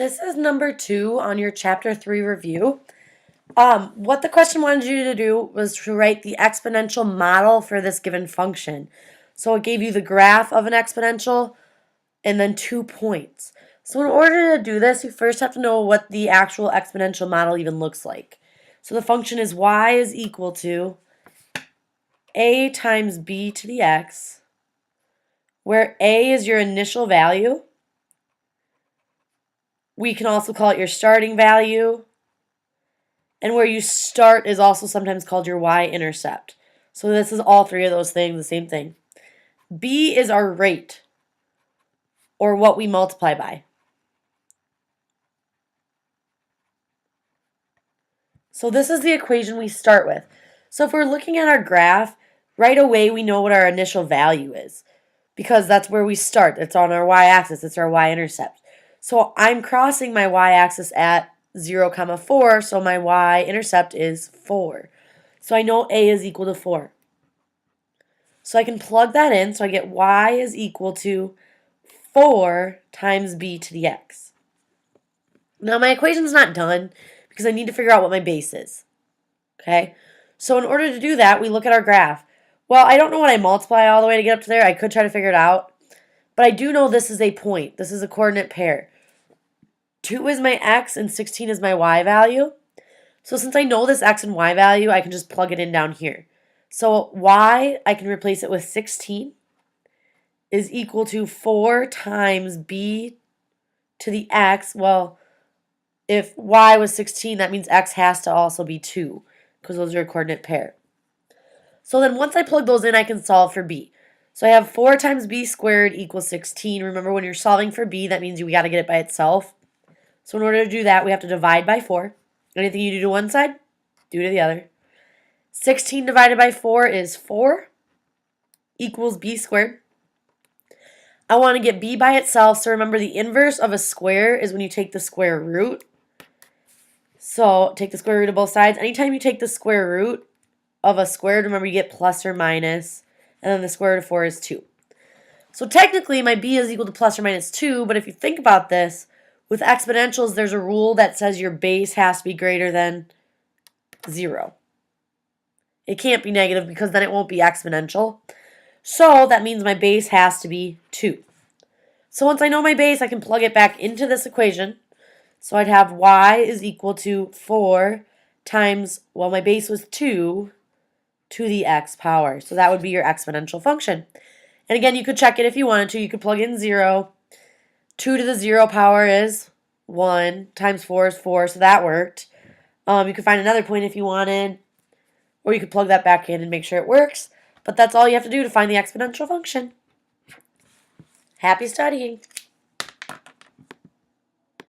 This is number 2 on your chapter 3 review. What the question wanted you to do was to write the exponential model for this given function. So it gave you the graph of an exponential and then 2 points. So in order to do this, you first have to know what the actual exponential model even looks like. So the function is y is equal to a times b to the x, where a is your initial value. We can also call it your starting value. And where you start is also sometimes called your y-intercept. So this is all three of those things, the same thing. B is our rate, or what we multiply by. So this is the equation we start with. So if we're looking at our graph, right away we know what our initial value is, because that's where we start. It's on our y-axis. It's our y-intercept. So I'm crossing my y-axis at 0, 4, so my y-intercept is 4. So I know a is equal to 4. So I can plug that in, so I get y is equal to 4 times b to the x. Now my equation's not done because I need to figure out what my base is. Okay? So in order to do that, we look at our graph. Well, I don't know what I multiply all the way to get up to there. I could try to figure it out. But I do know this is a point. This is a coordinate pair. 2 is my x and 16 is my y value. So since I know this x and y value, I can just plug it in down here. So y, I can replace it with 16 is equal to 4 times b to the x. Well, if y was 16, that means x has to also be 2 because those are a coordinate pair. So then once I plug those in, I can solve for b. So I have 4 times b squared equals 16. Remember, when you're solving for b, that means we got to get it by itself. So in order to do that, we have to divide by 4. Anything you do to one side, do to the other. 16 divided by 4 is 4 equals b squared. I want to get b by itself, so remember the inverse of a square is when you take the square root. So take the square root of both sides. Anytime you take the square root of a squared, remember you get plus or minus, and then the square root of 4 is 2. So technically my b is equal to plus or minus 2, but if you think about this, with exponentials there's a rule that says your base has to be greater than 0. It can't be negative because then it won't be exponential. So that means my base has to be 2. So once I know my base, I can plug it back into this equation. So I'd have y is equal to 4 times, well, my base was 2 to the x power. So that would be your exponential function. And again, you could check it if you wanted to. You could plug in 0. 2 to the 0 power is 1 times 4 is 4, so that worked. You could find another point if you wanted, or you could plug that back in and make sure it works. But that's all you have to do to find the exponential function. Happy studying!